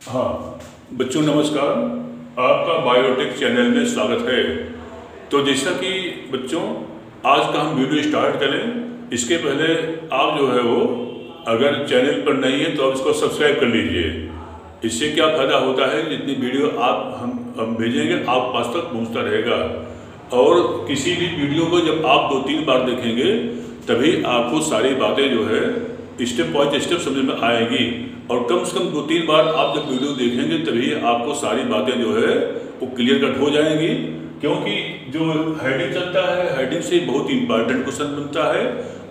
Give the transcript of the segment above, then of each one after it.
हाँ बच्चों नमस्कार, आपका बायोटेक चैनल में स्वागत है। तो जैसा कि बच्चों आज का हम वीडियो स्टार्ट करें, इसके पहले आप जो है वो अगर चैनल पर नहीं है तो आप इसको सब्सक्राइब कर लीजिए। इससे क्या फ़ायदा होता है, जितनी वीडियो आप हम भेजेंगे आप पास तक पहुँचता रहेगा। और किसी भी वीडियो को जब आप 2-3 बार देखेंगे तभी आपको सारी बातें जो है स्टेप बाय स्टेप समझ में आएगी। और कम से कम 2-3 बार आप जब वीडियो देखेंगे तभी आपको सारी बातें जो है वो क्लियर कट हो जाएंगी। क्योंकि जो हेडिंग चलता है, हेडिंग से बहुत इंपॉर्टेंट क्वेश्चन बनता है।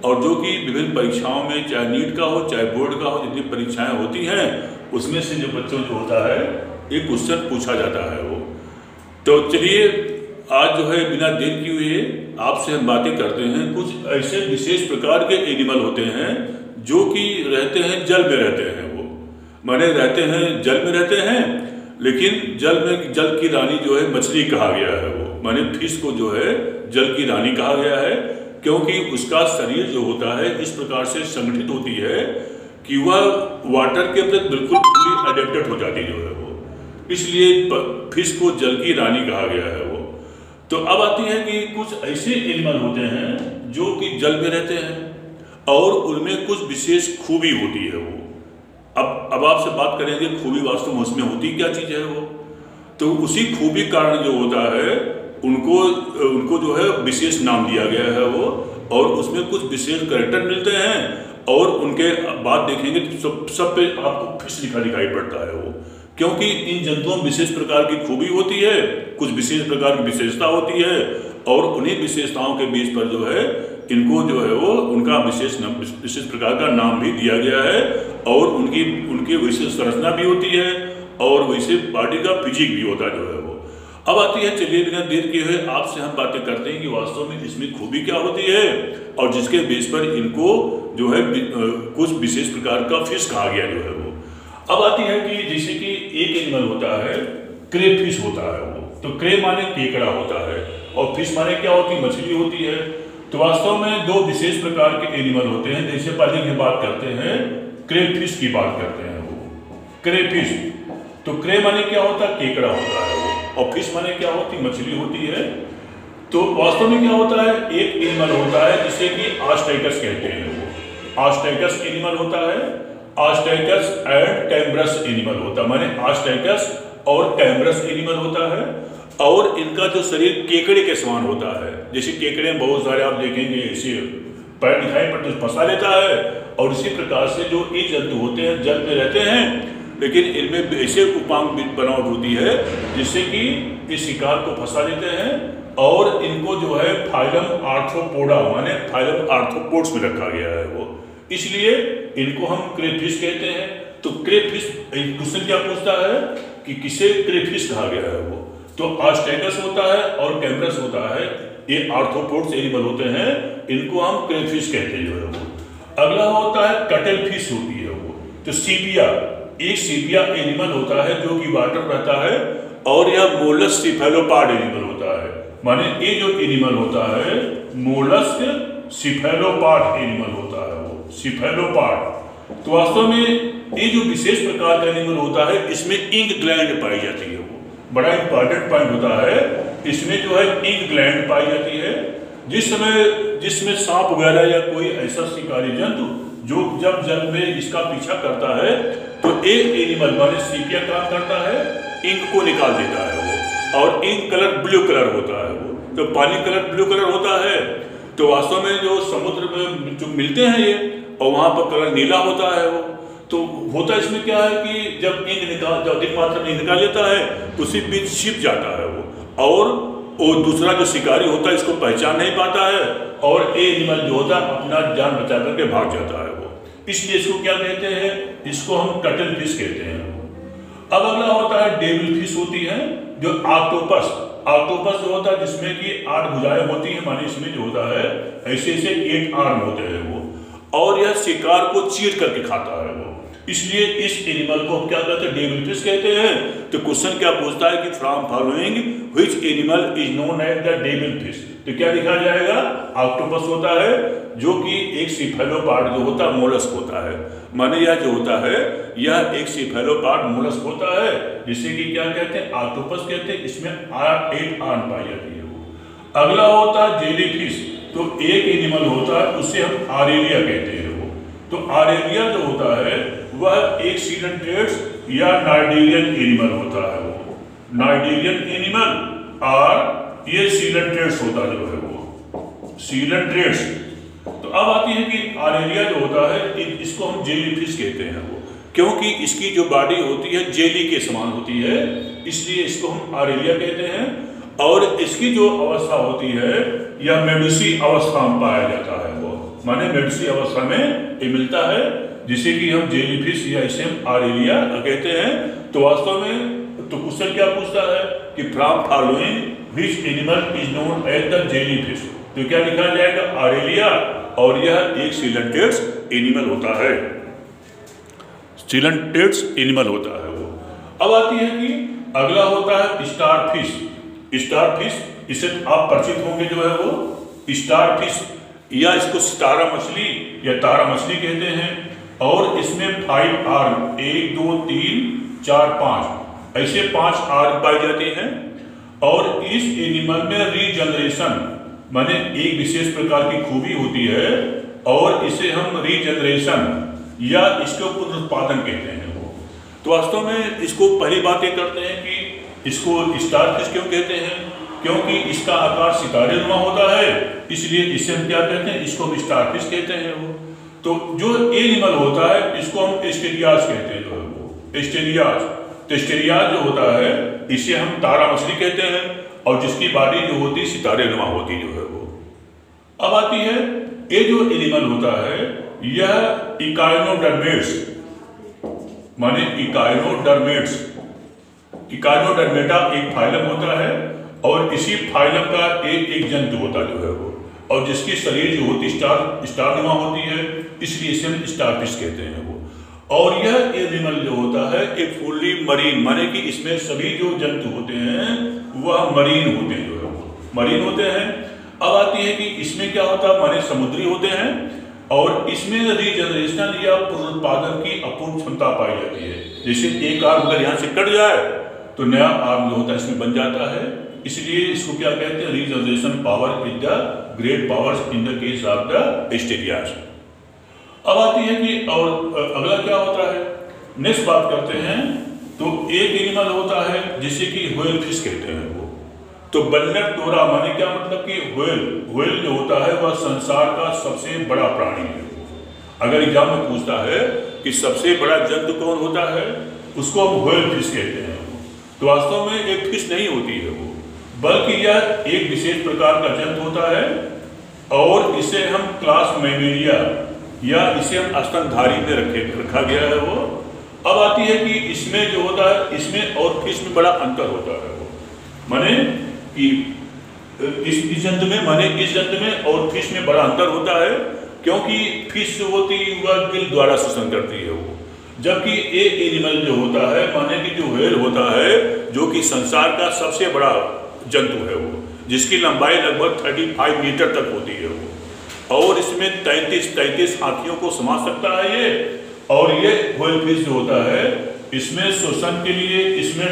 और जो कि विभिन्न परीक्षाओं में, चाहे नीट का हो चाहे बोर्ड का हो, जितनी परीक्षाएं होती हैं उसमें से जो बच्चों जो होता है एक क्वेश्चन पूछा जाता है वो। तो चलिए आज जो है बिना देर किए हुए आपसे हम बातें करते हैं। कुछ ऐसे विशेष प्रकार के एनिमल होते हैं जो कि रहते हैं जल में रहते हैं। वो माने रहते हैं जल में रहते हैं, लेकिन जल में जल की रानी जो है मछली कहा गया है। वो माने फिश को जो है जल की रानी कहा गया है, क्योंकि उसका शरीर जो होता है इस प्रकार से संगठित होती है कि वह वाटर के प्रति बिल्कुल फुली अडेप्टेड हो जाती जो है वो, इसलिए फिश को जल की रानी कहा गया है वो। तो अब आती है कि कुछ ऐसे एनिमल होते हैं जो कि जल में रहते हैं और उनमें कुछ विशेष खूबी होती है वो। अब आपसे बात करेंगे खूबी वास्तव में उसमें होती क्या चीज़ है वो। तो उसी खूबी कारण जो होता है उनको जो है विशेष नाम दिया गया है वो। और उसमें कुछ विशेष कैरेक्टर मिलते हैं और उनके बाद देखेंगे तो सब पे आपको फिश लिखा दिखाई पड़ता है वो। क्योंकि इन जंतुओं में विशेष प्रकार की खूबी होती है, कुछ विशेष प्रकार की विशेषता होती है, और उन्हीं विशेषताओं के बीच पर जो है इनको जो है वो उनका विशेष प्रकार का नाम भी दिया गया है। और उनकी विशेष संरचना भी होती है और वैसे बॉडी का फिजिक भी होता जो है वो। अब आती है, चलिए बिना देर किए हुए आपसे हम बातें करते हैं कि वास्तव में इसमें खूबी क्या होती है और जिसके बेस पर इनको जो है कुछ विशेष प्रकार का फिश कहा गया जो है वो। अब आती है कि जैसे कि एक एनिमल होता है क्रे फिश होता है वो। तो क्रे माने केकड़ा होता है और फिश माने क्या होती है, मछली होती है। तो वास्तव में दो विशेष प्रकार के एनिमल होते हैं। जैसे पहले की बात करते हैं क्रे फिश की बात करते हैं वो, क्रे फिश। तो क्रे माने क्या होता है, केकड़ा होता है वो, और फिश माने क्या होती, मछली होती है। तो वास्तव में क्या होता है, एक एनिमल होता है जिसे कि आस्टेकस कहते हैं वो। आस्टेकस एनिमल होता है, आस्टेकस एंड कैम्ब्रस एनिमल होता है। माने आस्टेकस और कैम्ब्रस एनिमल होता है। और इनका जो शरीर केकड़े के समान होता है। जैसे केकड़े में बहुत सारे आप देखेंगे ऐसे पैर दिखाई पड़ते फंसा लेता है, और इसी प्रकार से जो ये जंतु होते हैं जल में रहते हैं, लेकिन इनमें ऐसे उपांग बनावट होती है जिससे कि ये शिकार को फंसा लेते हैं। और इनको जो है फाइलम आर्थ्रोपोडा माने फाइलम आर्थ्रोपोड्स में रखा गया है वो, इसलिए इनको हम क्रेफिश कहते हैं। तो क्रेफिश क्वेश्चन क्या पूछता है कि किसे क्रेफिश कहा गया है वो। तो आस्टेकस होता है और कैम्ब्रस होता है, ये आर्थ्रोपोड्स एनिमल होते हैं, इनको हम क्रेफिश कहते हैं जो है वो। अगला होता है कटल फिश होती है वो। तो सीपिया, एक सीपिया एनिमल होता है जो कि वाटर रहता है, और यह मोलस्क सिफेलोपाड एनिमल होता है। माने ये जो एनिमल होता है मोलस्क सिफेलोपाड एनिमल होता है वो, सिफेलोपाड। तो वास्तव में ये जो विशेष प्रकार का एनिमल होता है इसमें इंक ग्लैंड पाई जाती है वो। बड़ा इंपॉर्टेंट पॉइंट होता है, इसमें जो है इंक ग्लैंड पाई जाती है। जिसमें सांप वगैरह या कोई ऐसा शिकारी जंतु जो जब जल में इसका पीछा करता है तो एक एनिमल माने सीपिया काम करता है, इंक को निकाल देता है वो। और इंक कलर ब्लू कलर होता है वो। तो पानी कलर ब्लू कलर होता है। तो वास्तव में जो समुद्र में जो मिलते हैं ये, और वहां पर कलर नीला होता है वो। तो होता इसमें क्या है कि जब अधिक मात्रा में निकाल लेता है तो उसी बीच छिप जाता है वो, और वो दूसरा जो शिकारी होता है इसको पहचान नहीं पाता है, और ये एनिमल जो होता है अपना जान बचा करके भाग जाता है वो। इसलिए इसको क्या कहते हैं, इसको हम कटल फिश कहते हैं। अब अगला होता है डेविल फिश होती है, जो ऑक्टोपस। ऑक्टोपस जो होता है जिसमें कि 8 भुजाएं होती हैं, माने इसमें जो होता है ऐसे ऐसे 8 आर्म होते हैं वो, और यह शिकार को चीर करके खाता है वो। इसलिए इस एनिमल को क्या कहते हैं, डेविल फिश कहते हैं। तो क्वेश्चन क्या पूछता है कि from following which animal is known as the devil fish. तो क्या लिखा जाएगा? ऑक्टोपस होता है, जो कि एक सीफेलोपॉड जो होता है मोलस्क होता है। माने यह जो होता है यह एक सीफेलोपॉड मोलस्क होता है, जिसे कि क्या कहते हैं? ऑक्टोपस कहते हैं। इसमें 8 आर्म पाई जाती है वो। अगला होता है जेलीफिश। तो एक एनिमल होता है, उससे हम आरेलिया कहते हैं वो। तो आरेलिया जो होता है वह एक सीडेंटेट्स या नाइडेरियन एनिमल होता है वो। नाइडेरियन एनिमल और ये सीडेंटेट्स होता जो है वो सीडेंटेट्स। तो अब आती है कि आरेलिया जो होता है इसको हम जेलीफिश कहते हैं वो, क्योंकि इसकी जो बॉडी होती है जेली के समान होती है, इसलिए इसको हम आरेलिया कहते हैं। और इसकी जो अवस्था होती है यह मेडुसी अवस्था में पाया जाता है वो, माने मेडुसी अवस्था में ये मिलता है, जिसे कि हम जेलीफिश या इसे हम आरेलिया कहते हैं। तो वास्तव में तो क्वेश्चन क्या पूछता है कि from following which animal is known as the jellyfish. तो क्या लिखा जाएगा? आरेलिया। और यह एक सीडेंटेट्स एनिमल होता है, सीडेंटेट्स एनिमल होता है वो। अब आती है कि अगला होता है स्टारफिश। स्टारफिश इससे आप परिचित होंगे जो है वो स्टारफिश, या इसको सितारा मछली या तारा मछली कहते हैं। और इसमें 5 आर्म, 1 2 3 4 5 ऐसे 5 आर्म पाई जाती हैं। और इस एनिमल में रीजनरेशन माने एक विशेष प्रकार की खूबी होती है, और इसे हम रीजनरेशन या इसको पुनरुत्पादन कहते हैं वो। तो वास्तव में इसको पहली बात ये करते हैं कि इसको स्टारफिश क्यों कहते हैं? क्योंकि इसका आकार सितारे नुमा होता है, इसलिए इसे हम क्या कहते हैं? इसको हम स्टारफिश कहते हैं वो। तो जो एनिमल होता है इसको हम एस्टेरियाज कहते हैं जो है वो, एस्टेरियाज। तो एस्टेरियाज जो होता है इसे हम तारा मछली कहते हैं, और जिसकी बॉडी जो होती है सितारे नुमा होती जो है वो। अब आती है ये जो एनिमल होता है यह इकाइनोडर्मेट्स माने इकाइनोडर्मेट्स, इकाइनोडर्मेटा एक फाइलम होता है, और इसी फाइलम का एक जंतु होता जो है वो, और जिसकी शरीर जो होती स्टार नुमा होती है, इसलिए इसे हम स्टारफिश कहते हैं वो। और यह एनिमल जो होता है एक फुल्ली मरीन, माने कि इसमें सभी जो जंतु होते हैं वह मरीन होते हैं जो है वो, मरीन होते हैं। अब आती है कि इसमें क्या होता है? माने समुद्री होते हैं, और इसमें रीजनरेशन या पुनरुत्पादन की अपूर्ण क्षमता पाई जाती है। जैसे एक आर्म अगर यहाँ से कट जाए तो नया आर्म जो होता है इसमें बन जाता है, इसलिए इसको क्या कहते हैं? Regeneration power is the great powers in the case of the Asterias. अब आती है कि और अगला क्या होता है? नेक्स्ट बात करते हैं। तो एक एनिमल होता है जिसे कि व्हेल फिश कहते हैं वो। तो बल्लेट डोरा माने क्या मतलब कि व्हेल जो होता है वह संसार का सबसे बड़ा प्राणी है। अगर एग्जाम में पूछता है कि सबसे बड़ा जंतु कौन होता है, उसको हम व्हेल फिश कहते हैं। तो वास्तव में एक फिश नहीं होती है वो, बल्कि यह एक विशेष प्रकार का जंतु होता है, और इसे हम क्लास मैमेलिया या इसे हम स्तनधारी में रखा गया है वो। अब आती है कि इसमें जो होता है इसमें और फिश में बड़ा अंतर होता है वो, माने कि इस जंतु में माने इस जंतु में और फिश में बड़ा अंतर होता है, क्योंकि फिश जो होती है वह गिल द्वारा श्वसन करती है वो, जबकि एक एनिमल जो होता है माने कि जो व्हेल होता है जो कि संसार का सबसे बड़ा जंतु है वो, जिसकी लंबाई लगभग 35 मीटर तक होती है वो, और इसमें 33 हाथियों को समा सकता है ये। और ये व्हेल फिश जो होता है इसमें श्वसन के लिए इसमें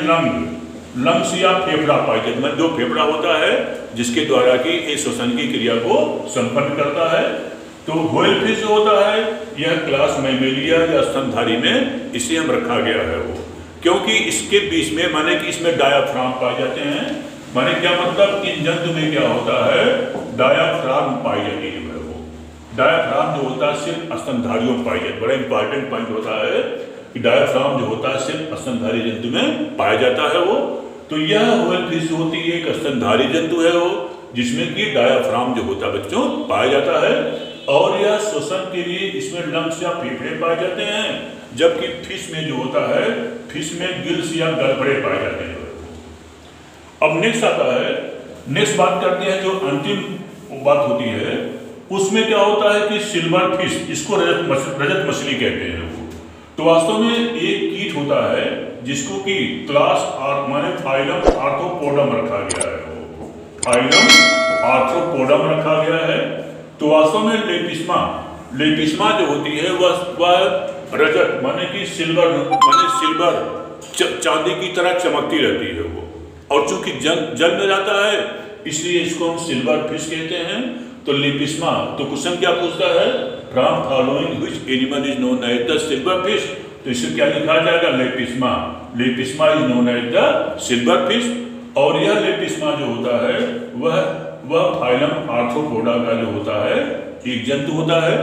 लंग्स या फेफड़ा पाई जाती है, जो फेफड़ा होता है जिसके द्वारा कि इस श्वसन की क्रिया को संपन्न करता है। तो व्हेल फिश जो होता है यह क्लास मैमेलिया या स्तनधारी में इसे हम रखा गया है वो, क्योंकि इसके बीच में माने कि इसमें डायाफ्राम पाए जाते हैं। माने क्या मतलब? इन जंतु में क्या होता है? डायाफ्राम पाई जाती है वो। डायाफ्राम जो होता है सिर्फ स्तनधारियों में पाई जाती है। बड़ा इंपॉर्टेंट पॉइंट होता है कि डायाफ्राम जो होता है सिर्फ स्तनधारी जंतु में पाया जाता है वो। तो यह व्हेल फिश होती है एक स्तनधारी जंतु है वो, जिसमें कि डायाफ्राम जो होता है बच्चों पाया जाता है, और यह श्वसन के लिए इसमें लंग्स या फेफड़े पाए जाते हैं, जबकि फिश में जो होता है फिश में गिल्स या गलफड़े पाए जाते हैं। अब नेक्स्ट आता है, नेक्स्ट बात करते हैं जो अंतिम बात होती है, उसमें क्या होता है कि सिल्वर फिश, इसको रजत मछली कहते हैं वो। तो वास्तव में एक कीट होता है जिसको कि क्लास माने फाइलम आर्थ्रोपोडम रखा गया है वो, फाइलम आर्थ्रोपोडम रखा गया है। तो वास्तव में लेपिस्मा जो होती है वह रजत माने कि सिल्वर चांदी की तरह चमकती रहती है वो, और चूंकि जल में रहता है इसलिए इसको हम सिल्वर फिश कहते हैं। तो लेपिस्मा, तो क्वेश्चन क्या पूछता है, from following which animal is known as the silverfish. तो इसे क्या लिखा जाएगा, Lepisma is known as the silverfish. और यह लेपिस्मा जो होता है वह फाइलम आर्थ्रोपोडा का जो होता है एक जंतु होता है।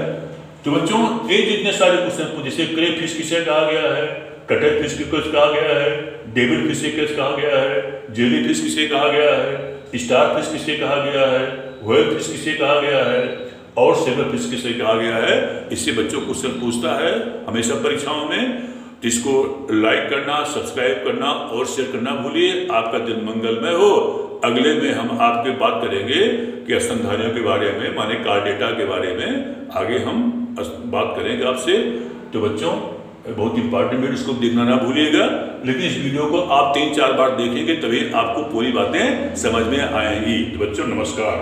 तो बच्चों ये जितने सारे क्वेश्चन, जैसे क्रे फिश किसे कहा गया है, कटल फिश किसे कहा गया है, डेविल फिश किसे कहा गया है, जेली फिश किसे कहा गया है, स्टार फिश किसे कहा गया है, व्हेल फिश किसे कहा गया है, और सिल्वर फिश किसे कहा गया है, इससे बच्चों क्वेश्चन पूछता है हमेशा परीक्षाओं में। तो इसको लाइक करना, सब्सक्राइब करना और शेयर करना भूलिए। आपका दिन मंगलमय हो। अगले में हम आपके बात करेंगे कि स्तनधारियों के बारे में, माने कार्डेटा के बारे में आगे हम बात करेंगे आपसे। तो बच्चों बहुत इंपॉर्टेंट वीडियो, इसको देखना ना भूलिएगा। लेकिन इस वीडियो को आप 3-4 बार देखेंगे तभी आपको पूरी बातें समझ में आएंगी। तो बच्चों नमस्कार।